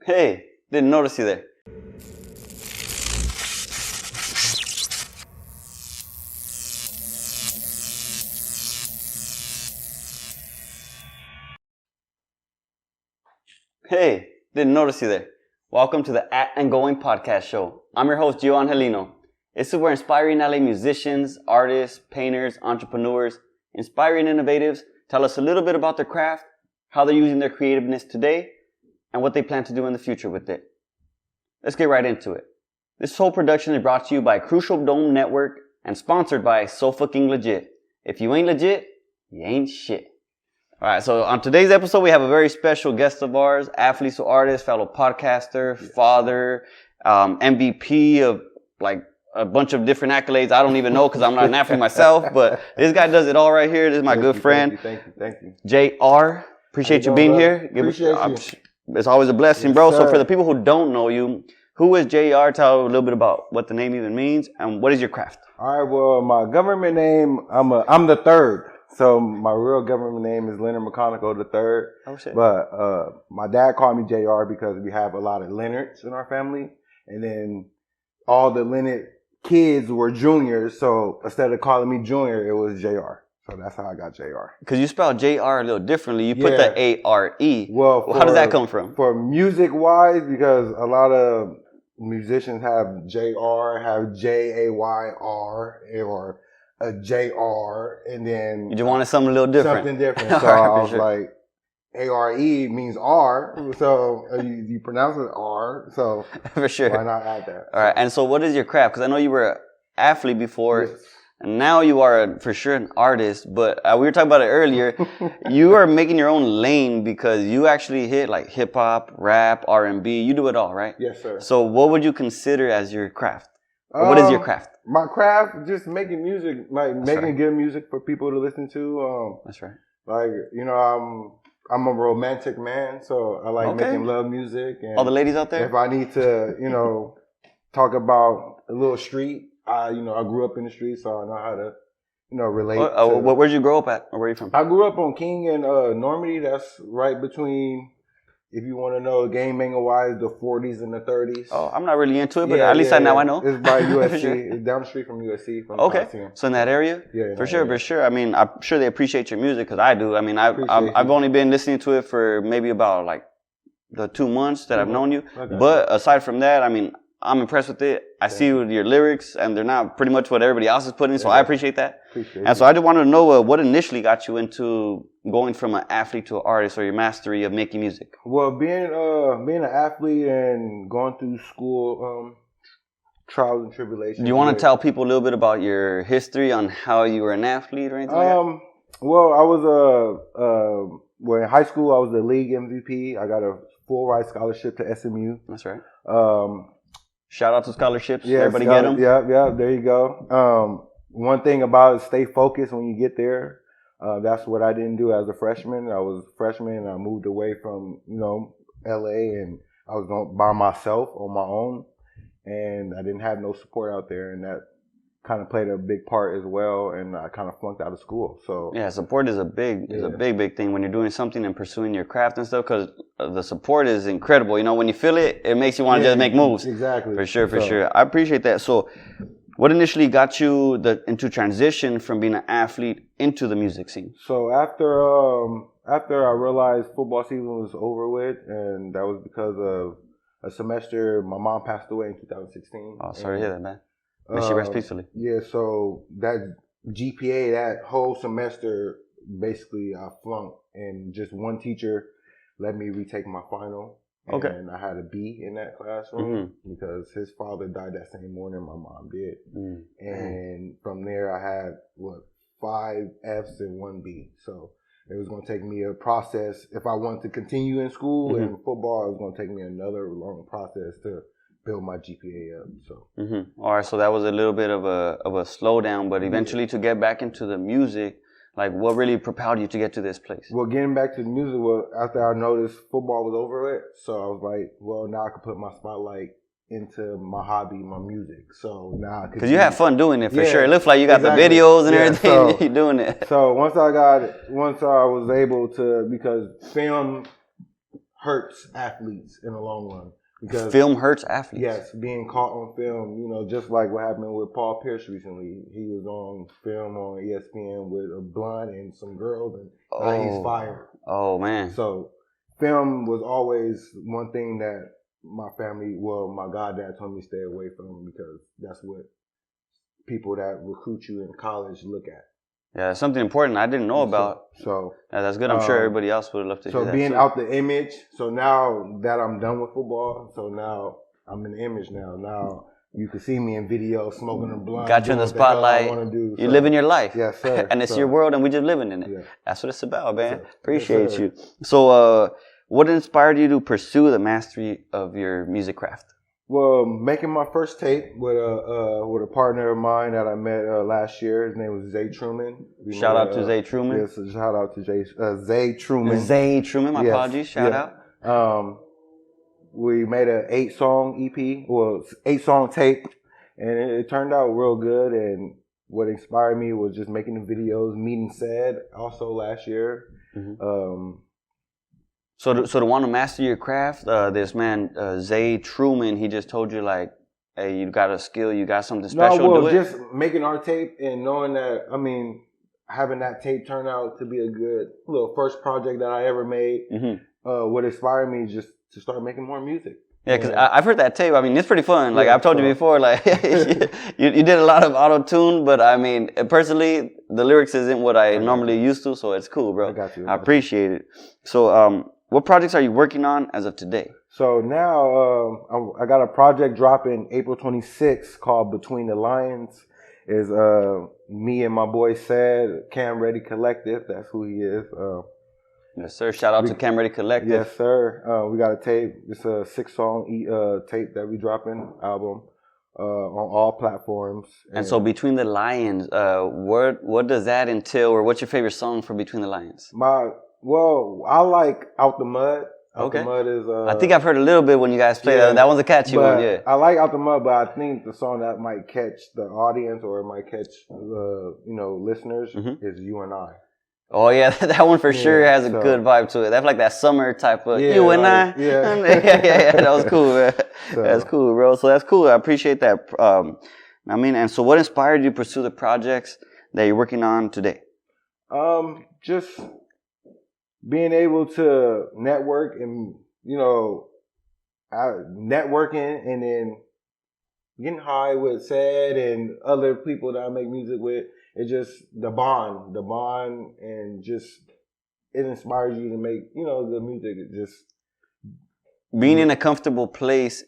Hey, didn't notice you there. Hey, didn't notice you there. Welcome to the At and Going Podcast Show. I'm your host, Jay Angelino. This is where inspiring LA musicians, artists, painters, entrepreneurs, inspiring innovatives tell us a little bit about their craft, how they're using their creativeness today, and what they plan to do in the future with it. Let's get right into it. This whole production is brought to you by Krucialdomenetwork and sponsored by So Fucking Legit. If you ain't legit, you ain't shit. All right, so on today's episode, we have a very special guest of ours, athlete or artist, fellow podcaster, father, MVP of like a bunch of different accolades. I don't even know because I'm not an athlete myself, but this guy does it all right here. This is my good friend. Thank you. Jay Are. Appreciate you being here. Appreciate you. It's always a blessing, bro. So for the people who don't know you, who is Jay Are? Tell a little bit about what the name even means and what is your craft? All right, well, my government name, I'm the third. So my real government name is Leonard McConaughey III. Oh shit. But my dad called me JR because we have a lot of Leonards in our family. And then all the Leonard kids were juniors. So instead of calling me Junior, it was JR. So that's how I got JR. Because you spell JR a little differently. You put the A-R-E. Well, how does that come from? For music-wise, because a lot of musicians have JR, have J-A-Y-R, or a JR, and then... You just wanted something a little different. Something different. So I was like, A-R-E means R, so you pronounce it R, so for sure. Why not add that? All right, and so what is your craft? Because I know you were an athlete before, yes. And now you are for sure an artist, but we were talking about it earlier. You are making your own lane because you actually hit like hip-hop, rap, R&B. You do it all, right? Yes, sir. So what would you consider as your craft? Or what is your craft? My craft, just making music, like That's making right. good music for people to listen to. That's right. Like, you know, I'm a romantic man, so I like making love music. And all the ladies out there? If I need to, you know, talk about a little street, I grew up in the street, so I know how to, relate. Where'd you grow up at? Or where are you from? I grew up on King and Normandy. That's right between, if you want to know, game wise, the 40s and the 30s. Oh, I'm not really into it, but at least now I know. It's by USC. It's down the street from USC. From okay. So in that area? Yeah. For sure. I mean, I'm sure they appreciate your music because I do. I mean, I've only been listening to it for maybe about like the 2 months that I've known you. Okay. But aside from that, I mean, I'm impressed with it. I see your lyrics, and they're not pretty much what everybody else is putting, so I appreciate that. So I just wanted to know what initially got you into going from an athlete to an artist, or your mastery of making music. Well, being an athlete and going through school, trials and tribulations. Do you want to tell people a little bit about your history on how you were an athlete or anything like that? Well, I was in high school, I was the league MVP. I got a full ride scholarship to SMU. That's right. Shout out to scholarships. Yeah, everybody get them. Yeah, there you go. One thing about it, stay focused when you get there. That's what I didn't do as a freshman. I was a freshman and I moved away from, LA, and I was by myself on my own, and I didn't have no support out there, and that kind of played a big part as well, and I kind of flunked out of school. So yeah, support is a big thing when you're doing something and pursuing your craft and stuff, because the support is incredible. When you feel it, it makes you want to just make moves. Exactly. For sure. I appreciate that. So what initially got you into transition from being an athlete into the music scene? So after I realized football season was over with, and that was because of a semester, my mom passed away in 2016. Oh, sorry to hear that, man. May she rest peacefully. Yeah, so that GPA, that whole semester, basically I flunked, and just one teacher let me retake my final. Okay. And I had a B in that classroom because his father died that same morning. My mom did. And from there I had 5 Fs and 1 B. So it was going to take me a process. If I wanted to continue in school and football, it was going to take me another long process to build my GPA up. So all right, so that was a little bit of a slowdown, but eventually to get back into the music, like what really propelled you to get to this place? Well, getting back to the music, after I noticed football was over with, so I was like, well, now I can put my spotlight into my hobby, my music. So now I could, because you have fun doing it for sure. It looks like you got the videos and everything. So, you're doing it. So once I was able to, because film hurts athletes in the long run. Because film hurts athletes. Yes, being caught on film, you know, just like what happened with Paul Pierce recently. He was on film on ESPN with a blunt and some girls, and now he's fired. Oh, man. So film was always one thing that my family, well, my goddad told me to stay away from, because that's what people that recruit you in college look at. Yeah, it's something important I didn't know about. So that's good. I'm sure everybody else would love to hear that. So being out the image. So now that I'm done with football, so now I'm in the image now. Now you can see me in video smoking a blunt. Got you in the spotlight. You're living your life. Yes, sir. And it's your world, and we're just living in it. Yeah. That's what it's about, man. Yes, Appreciate you. So what inspired you to pursue the mastery of your music craft? Well, making my first tape with a partner of mine that I met last year. His name was Zay Truman. Shout out to Zay Truman. Yes, shout out to Zay Truman. Zay Truman, my apologies. Shout out. We made an 8-song EP, well, 8-song tape, and it turned out real good. And what inspired me was just making the videos. Meeting Said also last year. Mm-hmm. So to want to master your craft, this man, Zay Truman, he just told you, like, hey, you got a skill, you got something special, do it? Just making our tape and knowing that, I mean, having that tape turn out to be a good little first project that I ever made, what inspired me just to start making more music. Yeah, because I've heard that tape. I mean, it's pretty fun. Like, I've told you before, like, you did a lot of auto-tune, but I mean, personally, the lyrics isn't what I normally used to, so it's cool, bro. I got you. I appreciate it. So, what projects are you working on as of today? So now I got a project dropping April 26th called Between the Lions. Is me and my boy Said, Cam Ready Collective. That's who he is. Yes, sir. Shout out to Cam Ready Collective. Yes, sir. We got a tape. It's a 6-song tape that we dropping, album, on all platforms. And so Between the Lions, what does that entail, or what's your favorite song for Between the Lions? Well, I like Out the Mud. Out the Mud is... I think I've heard a little bit when you guys play that. That one's a catchy one, yeah. I like Out the Mud, but I think the song that might catch the audience or might catch, listeners is You and I. Oh, yeah, that one for sure has a good vibe to it. That's like that summer type of You and I. Yeah. yeah, that was cool, man. So. That's cool, bro. So that's cool. I appreciate that. And so what inspired you to pursue the projects that you're working on today? Just being able to network and, networking and then getting high with Said and other people that I make music with. It's just the bond and just, it inspires you to make, good music. It just. Being in a comfortable place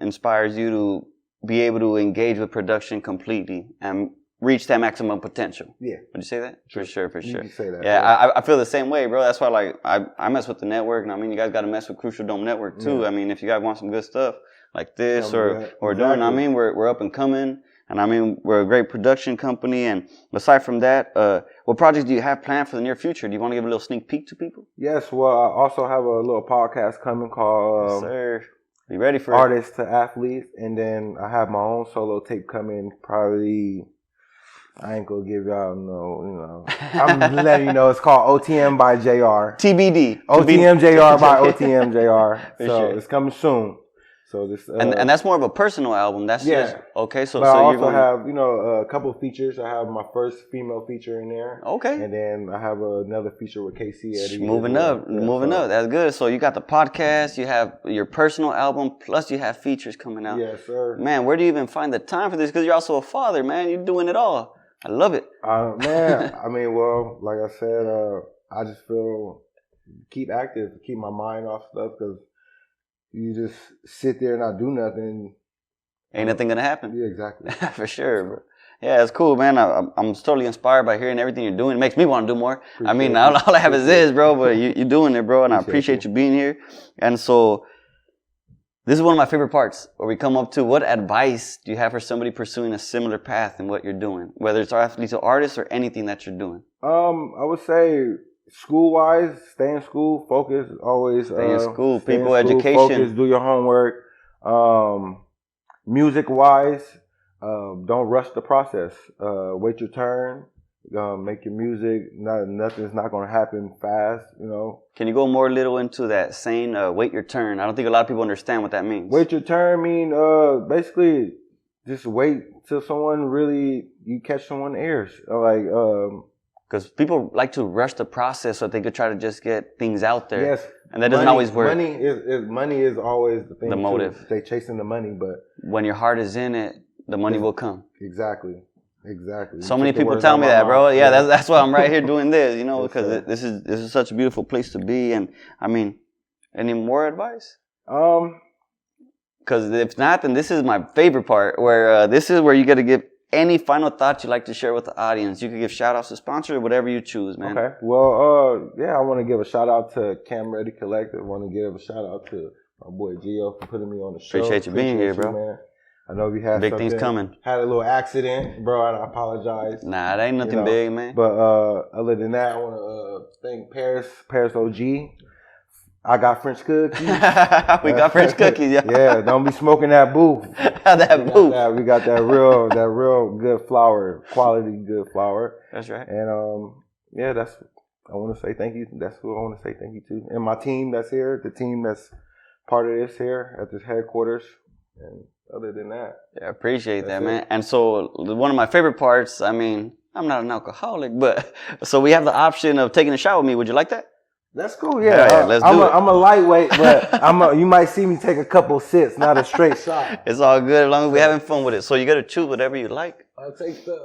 inspires you to be able to engage with production completely and reach that maximum potential. Yeah. Would you say that? For sure. You can say that. Yeah, I feel the same way, bro. That's why, like, I mess with the network, and I mean, you guys got to mess with Krucialdomenetwork too. Yeah. I mean, if you guys want some good stuff like this we're up and coming, and I mean, we're a great production company. And aside from that, what projects do you have planned for the near future? Do you want to give a little sneak peek to people? Yes. Well, I also have a little podcast coming called yes, sir. You ready for Artists to Athletes, and then I have my own solo tape coming probably. I ain't gonna give y'all no, I'm letting you know it's called OTM by Jay Are. TBD. OTM Jay Are by OTM Jay Are. So sure. It's coming soon. So this and that's more of a personal album. That's just okay. So but I also have a couple of features. I have my first female feature in there. Okay. And then I have another feature with KC Eddie. Moving up. That's good. So you got the podcast, you have your personal album, plus you have features coming out. Yes, sir. Man, where do you even find the time for this? Because you're also a father, man. You're doing it all. I love it. Man, I mean, well, like I said, I just feel keep active, keep my mind off stuff, because you just sit there and not do nothing. Ain't nothing going to happen. Yeah, exactly. For sure, bro. Yeah, it's cool, man. I'm totally inspired by hearing everything you're doing. It makes me want to do more. All I have is this, bro, but you're doing it, bro, and I appreciate you being here. And so this is one of my favorite parts where we come up to what advice do you have for somebody pursuing a similar path in what you're doing, whether it's athletes or artists or anything that you're doing? I would say school-wise, stay in school, focus, always. Stay in school, people, education. Focus, do your homework. Music-wise, don't rush the process. Wait your turn. make your music. Nothing's not gonna happen fast, you know. Can you go more little into that saying, wait your turn? I don't think a lot of people understand what that means. Wait your turn mean basically just wait till you catch someone's ears. Because people like to rush the process so they could try to just get things out there. Yes. And that doesn't always work. Money is always the thing. The motive. They chasing the money, but when your heart is in it, the money will come. Exactly. So many people tell me that, bro. Yeah, that's why I'm right here doing this, you know, because this is such a beautiful place to be. And I mean, any more advice? Because if not, then this is my favorite part, where this is where you get to give any final thoughts you'd like to share with the audience. You can give shout outs to sponsors, whatever you choose, man. Okay. Well, I want to give a shout out to Cam Ready Collective. I want to give a shout out to my boy Gio for putting me on the show. Appreciate you being here, bro. Man. I know we had big things coming. Had a little accident, bro, and I apologize. Nah, it ain't nothing big, man. But other than that, I want to thank Paris OG. I got French cookies. We got French cookies, yeah. Yeah, don't be smoking that booth. We got that real good flour, quality good flour. That's right. And I want to say thank you. That's who I want to say thank you to. And my team that's here, the team that's part of this here at this headquarters. And other than that. Yeah, I appreciate that, man. And so one of my favorite parts, I mean, I'm not an alcoholic, but so we have the option of taking a shot with me. Would you like that? That's cool, yeah. Let's do it. I'm a lightweight, but you might see me take a couple sips, not a straight shot. It's all good as long as we're having fun with it. So you got to choose whatever you like. I'll take the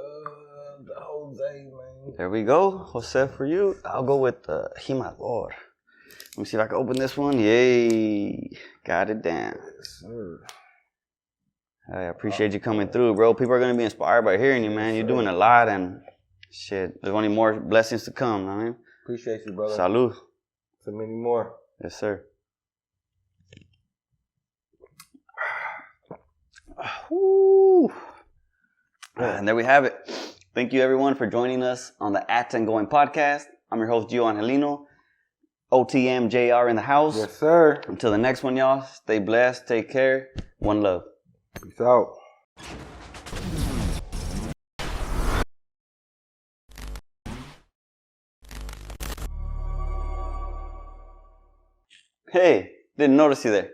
Jose, man. There we go. Jose for you. I'll go with the Jimador. Let me see if I can open this one. Yay. Got it down. Yes, sir. I appreciate you coming through, bro. People are going to be inspired by hearing you, man. You're doing a lot, and shit, there's only more blessings to come, I mean. Appreciate you, brother. Salud. So many more. Yes, sir. Woo. And there we have it. Thank you, everyone, for joining us on the At and Going podcast. I'm your host, Gio Angelino. OTM Jay Are in the house. Yes, sir. Until the next one, y'all, stay blessed, take care. One love. Peace out. Hey, didn't notice you there.